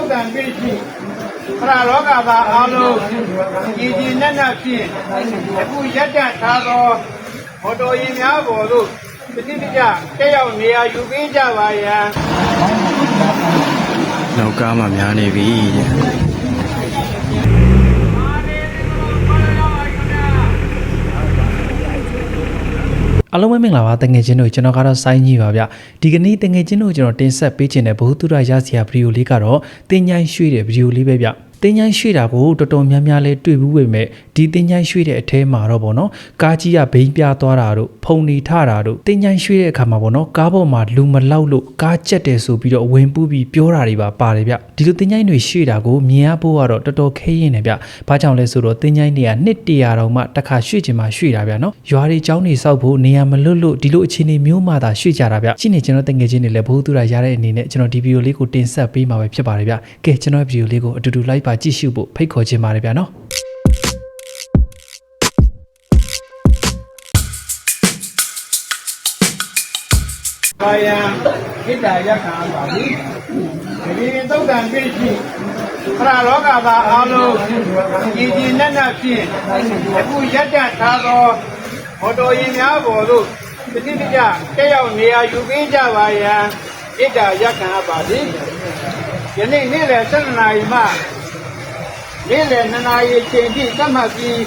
တန်ပြည့်ရှိခရလောကသားအားလုံးကြည်ကြည်နက်နက်ဖြင့်အခုရက်တန့်ထားသောမော်တော်ယာဉ်များပေါ်သို့ပဋိပက္ခတက်ရောက်နေရာယူပေးကြပါရန်နောက်ကားမှများနေပြီအားလုံးပဲမင်္ဂလာပါတငယ်ချင်းတို့ကျွန်တော်ကတော့စိုင်းကြီးပါဗျဒီကနေ့တငယ်ချင်းတို့ကျွန်တော်တင်ဆက်ပေးခြင်းတဲ့ဘ ഹു တုရရစရာဗီဒီယိုလေးကတော့တင်ញိုင်းရွှေ့တဲ့ဗီဒီယိုလေးပဲဗျတင်ញိုင်းရွှေ့တာကိုတော်တော်များများလဲတွေ့ဘူးပေမဲ့ဒီတင်ញိုင်းရွှေ့တဲ့အထဲမှာတော့ဗောနော်ကားကြီးကဘိန်းပြသွားတာတို့ဖုန်နေထတာတို့တင်ញိုင်းရွှေ့တဲ့အခါမှာဗောနော်ကားပေါ်မှာလူမလောက်လို့ကားကျက်တယ်ဆိုပြီးတော့ဝင်ပူးပြီးပြောတာတွေပါပါတယ်ဗျဒီလိုတင်ញိုင်းတွေရွှေ့တာကိုမြင်ရဖို့ကတော့တော်တော်ခဲရင်တယ်ဗျဘာကြောင့်လဲဆိုတော့တင်ញိုင်းတွေကနှစ်တရာတောင်မှတစ်ခါရွှေ့ချင်မှရွှေ့တာဗျနော်ရွာတွေကျောင်းတွေစောက်ဖို့နေရာမလွတ်လို့ဒီလိုအခြေအနေမျိုးမှသာရွှေ့ကြတာဗျရှင်းနေကျွန်တော်တငယ်ချင်းတွေလည်းဘ ഹു တုရရတဲ့အနေနဲ့ကျွန်တော်ဒီဗီဒီယိုလေးကိုတင်ဆက်ပေးမှာပဲဖြစ်ပါတယ်ဗျကဲကျွန်တော်ဗီဒီယိုလေးကိုအတူတူလိုက်ပါကြည့်ရှုဖို့ဖိတ်ခေါ်ချင်ပါတယ်ဗျနော်ဘာယံခိတ္တရခံပါပြီဒီသုတ်တန်ပြည့်ရှိခရလောကသားအားလုံးကြည်ကြည်နက်နက်ဖြင့်အခုရက်တန့်ထားသောမော်တော်ယာဉ်များပေါ်သို့ပဋိပက္ခတက်ရောက်နေရာယူပေးကြပါရန်ခိတ္တရခံပါပြီယနေ့နေ့လယ်7 နာရီမှနေ့လယ်2 နာရီချိန်ထိသတ်မှတ်ပြီး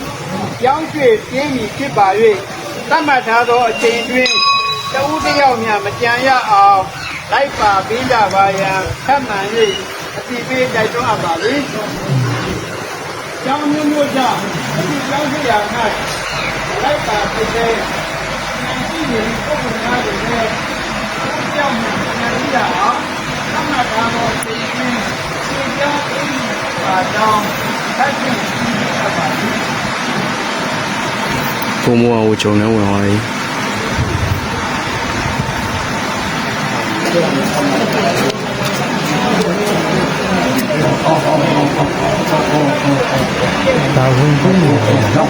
ကြောင်းရွှေ့ပြင်းပြီးဖြစ်ပါ၍သတ်မှတ်ထားသောအချိန်တွင်တဦးတစ်ယောက်များမကြံရအောင်လိုက်ပါပေးကြပါရန်ထပ်မံ၍အတိပေးတိုက်တွန်းအပ်ပါသည်။ကျောင်းမျိုးမျိုးကြောင့်ဒီကျောင်းဖြစ်ရာ၌လိုက်ပါပေးတဲ့ဒီနေ့ပုံမှန်များတွေနဲ့ကျောင်းမှာကြံရအောင်သတ်မှတ်ထားသောအချိန်တွင်ဒီကျောင်းအင်းပါတော့ထပ်ပြီးအပ်ပါသည်ဘုံမောကိုဂျုံနဲ့ဝင်သွားပြီဒါဝင်ကုန်လို့နော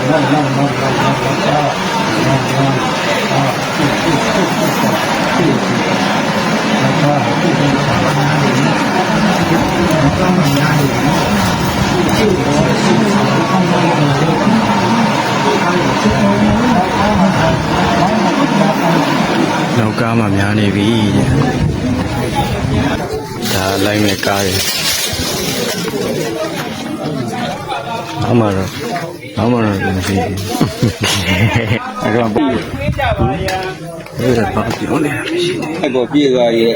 က်ကားမှများနေပြီဒါလိုက်မဲ့ကားတွေအမရောမရှိဘူးအဲ့တော့ပေးကြပါရန်အဲ့ဒါဘာပြောလဲမရှိဘူးအဲ့ကိုပြေးသွားရဲ့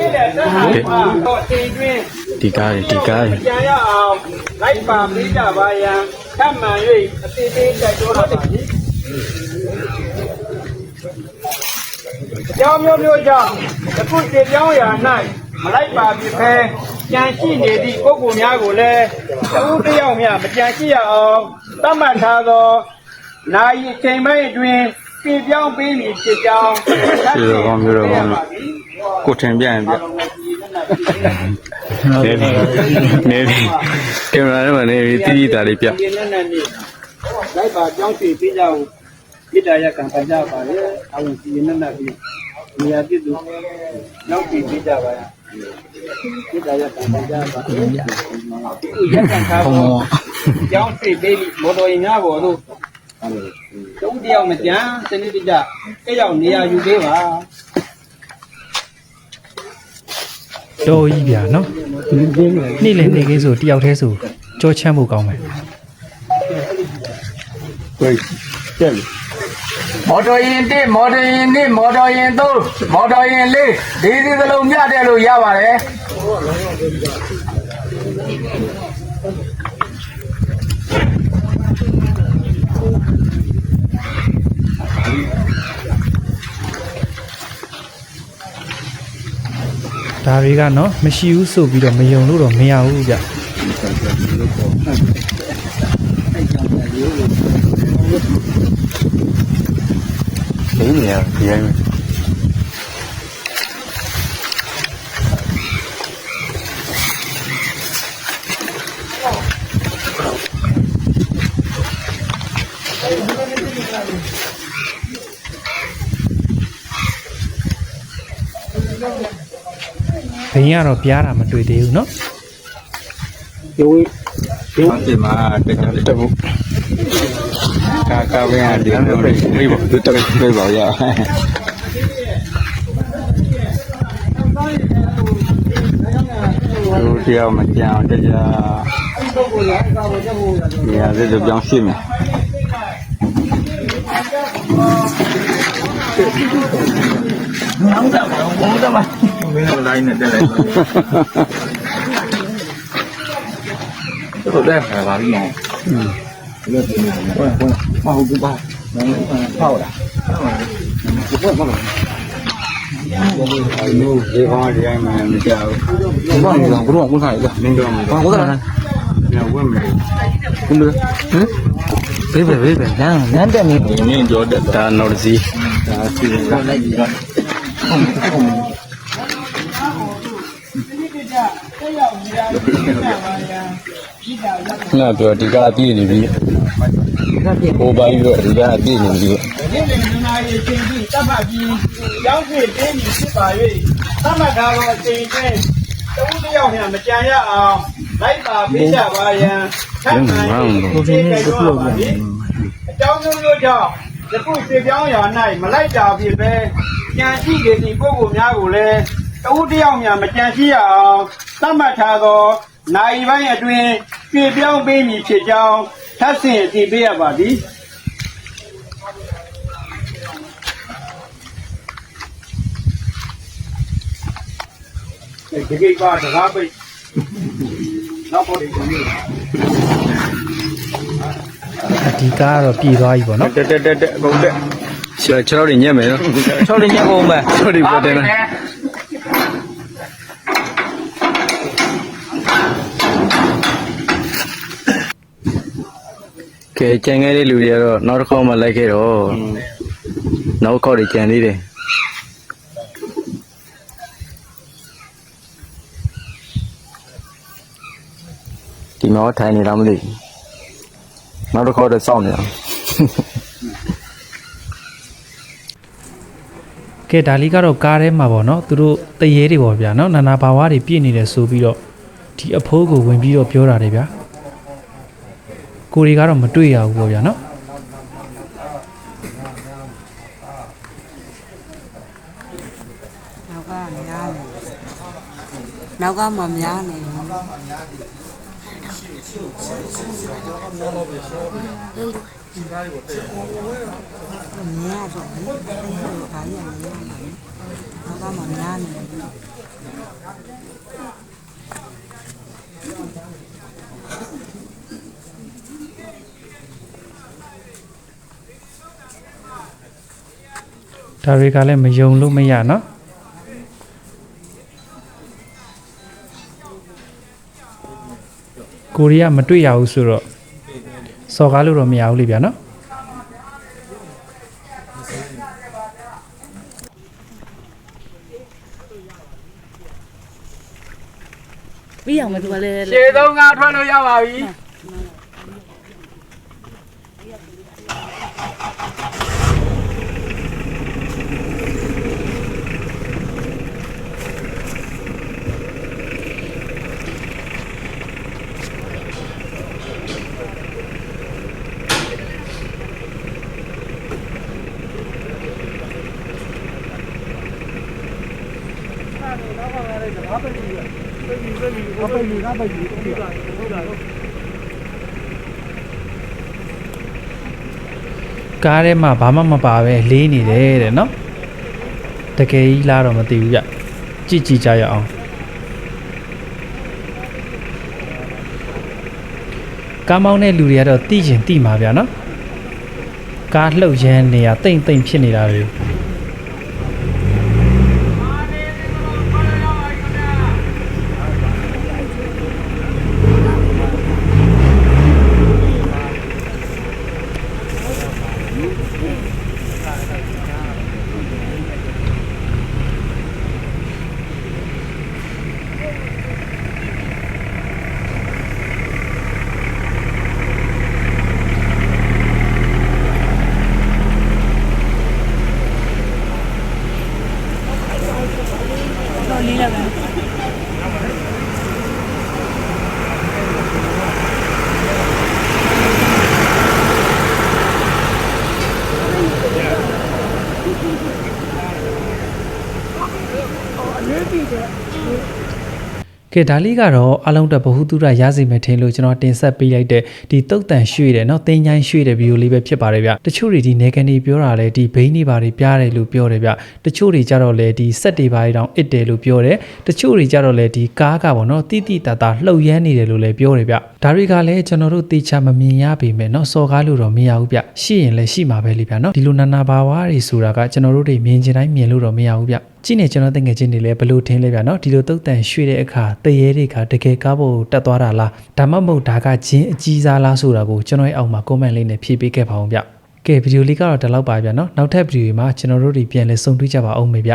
ဒီကားတွေကြံရအောင်လိုက်ပါပေးကြပါရန်ထပ်မံ၍အသေးသေးတိုက်တွန်းပါသည်ကျောင်းမျိုးမျိုးကြောင့်အခုတည်ပြောင်းရာ၌မလိုက်ပါဖြစ်ဖဲကြံရှိနေသည့်ပုဂ္ဂိုလ်များကိုလည်းတဦးတစ်ယောက်များမကြံရှိရအောင်သတ်မှတ်ထားသောနာယီအချိန်ပိုင်းအတွင်းပြည်ပြောင်းပေးမည်ဖြစ်ကြောင်းဒီလိုကောင်းမျိုးတော့ကောင်းလို့ကိုထင်ပြရင်ပြနေပြီကင်မရာထဲမှာနေပြီတီးတာလေးပြလိုက်ပါကြောင်းရွှေပေးကြအောင်ပြည်တာရကံပကြပါလေအဝင်ပြည်နဲ့ပြီးနေရာပြည်သူနောက်ပြည်ပေးကြပါပြည်တာရကံပကြပါလေရကံထားဖို့ကြောင်းရွှေပေးမော်တော်ယာဉ်များပေါ်တို့တုံးတယောက်မကြမ်းစနစ်တကျတက်ရောက်နေရာယူပေးပါတော်ကြီးဗျာနော်နေ့လည်နေခင်းဆိုတယောက်တည်းဆိုကြောချမ်းဖို့ကောင်းမယ်ကိုကျက်မော်တော်ယာဉ်1မော်တော်ယာဉ်2မော်တော်ယာဉ်3မော်တော်ယာဉ်4ဒီစလုံးမြတဲ့လို့ရပါတယ်ဒါတွေကနော်မရှိဘူးဆိုပြီးတော့မယုံလို့တော့မရဘူးဗျဒီနေရာဒီရိုင်းဘိန်းကတော့ပြားတာမတွေ့သေးဘူးเนาะ ဒီမှာတက်ဖို့ကာဝေးရတယ်ပြေးပါသူတက်ပြေးပါရတို့တရားမကြအောင်တရားနေရာစစ်ပြောင်းရှင်းမယ်လိုင်းနဲ့တက်လိုက်တော့တဲ့ပါပြီနော်မဟုတ်ဘူးပါဟောတာဒီကောဒီအိမ်မှာမကြောက်ဘူးဘာလို့ဘုရားဘုရားရနေတော့ဘာဘုရားလဲဝက်မယ်ဘယ်လိုဟမ်ဘေးနန်းတက်နေနင်းကြောတက်တာနော်စီဒါစီလိုက်ပြီးတော့ငါပြောဒီကအပြည့်နေပြီဟိုပိုင်းတော့ဒီကအပြည့်နေပြီဒီနေ့မြန်မာရေးချင်းပြီးတပ်ဖတ်ပြီးရောက်ရှိတင်းပြီးဖြစ်ပါ၍သတ်မှတ်ထားသောအချိန်ချင်းတဦးတစ်ယောက်နဲ့မကြံရအောင်လိုက်ပါပေးကြပါရန်ထပ်မံကိုဒီနေ့ရုပ်လို့ပြန်အကြောင်းမျိုးကြောင့်ယခုပြေပြောင်းရာ၌မလိုက်တာဖြစ်ပဲကြံရှိနေသည့်ပုဂ္ဂိုလ်များကိုလည်းတဦးတစ်ယောက်များမကြံရှိရအောင်သတ်မှတ်ထားသောနိုင်ပိုင်းအတွင်းပြေပြောင်းပေးမည်ဖြစ်ကြောင်းထပ်ဆင့်အတည်ပြုရပါသည်ဒီကိစ္စကတကားပိတ်နောက်ပေါ်ဒီကုန်ကြီးအဒီကားကတော့ပြည်သွားပြီပေါ့နော်တက်ဘုံတက်ခြေထောက်တွေညက်မယ်နော်6လေးညက်ကုန်မယ်ခြေထောက်တွေပေါ်တယ်နော်ကဲကြံခဲ့တဲ့လူတွေကတော့နောက်တစ်ခေါက်မှလိုက်ခဲ့တော့နောက်ခေါက်တွေကြံသေးတယ်ဒီမှာထိုင်နေလားမသိနောက်တစ်ခေါက်တော့စောင့်နေတာကဲဒါလေးကတော့ကားထဲမှာပေါ့နော်သူတို့တရေတွေပေါ့ဗျာနော်နာနာဘာဝတွေပြည့်နေတယ်ဆိုပြီးတော့ဒီအဖိုးကိုဝင်ပြီးတော့ပြောတာတယ်ဗျာကိုတွေကတော့မတွေ့ရဘူးပေါ့ဗျာနော်နောက်ကမများနေများတော့ဘာရမလဲနောက်ကမများနေဒါတွေကလည်းမယုံလို့မရနော်ကိုရီးယားမတွေ့ရဘူးဆိုတော့စော်ကားလို့တော့မရဘူးလေဗျာနော်ပြီးအောင်မသူကလည်းရှေ့သုံးကထွက်လို့ရပါပြီကားထဲမှာဘာမှမပါပဲလေးနေတယ်တဲ့နော်တကယ်ကြီးလားတော့မသိဘူးကြကြည့်ကြရအောင်ကားမောင်းတဲ့လူတွေကတော့တိကျင်တိမှာဗျာနော်ကားလှုပ်ရမ်းနေရတိမ်ဖြစ်နေတာတွေ ကဲဒါလေးကတော့အလုံးတက်ဘဟုတုရရစီမယ်ထင်လို့ကျွန်တော်တင်ဆက်ပေးလိုက်တဲ့ဒီတုတ်တန်ရွှေ့တယ်เนาะတင်းချိုင်းရွှေ့တဲ့ဗီဒီယိုလေးပဲဖြစ်ပါတယ်ဗျတချို့တွေဒီနေကန်ဒီပြောတာလဲဒီဘိန်းတွေဘာတွေပြားတယ်လို့ပြောတယ်ဗျတချို့တွေကြတော့လဲဒီစက်တွေဘာတွေတောင်အစ်တယ်လို့ပြောတယ်တချို့တွေကြတော့လဲဒီကားကပေါ့เนาะတိတိတတာလှုပ်ရမ်းနေတယ်လို့လဲပြောတယ်ဗျဒါတွေကလည်းကျွန်တော်တို့တေချာမမြင်ရပေမဲ့เนาะစော်ကားလို့တော့မရဘူးဗျရှိရင်လည်းရှိမှာပဲလေဗျเนาะဒီလိုနာနာဘာဝါတွေဆိုတာကကျွန်တော်တို့တွေမြင်ချင်တိုင်းမြင်လို့တော့မရဘူးဗျကြည့်နေကျွန်တော်တကယ်ချင်းနေလဲဘလို့ထင်းလဲဗျာနော်ဒီလိုတုတ်တန်ရွှေ့တဲ့အခါတရေတွေကတကယ်ကားဖို့တက်သွားတာလားဒါမှမဟုတ်ဒါကဂျင်းအကြီးစားလားဆိုတာကိုကျွန်တော်ရဲ့အောက်မှာ comment လေးနဲ့ဖြည့်ပေးခဲ့ပါအောင်ဗျကဲဗီဒီယိုလေးကတော့ဒီလောက်ပါဗျာနော်နောက်ထပ်ဗီဒီယိုမှာကျွန်တော်တို့တွေပြန်လဲဆုံတွေ့ကြပါအောင်မေဗျ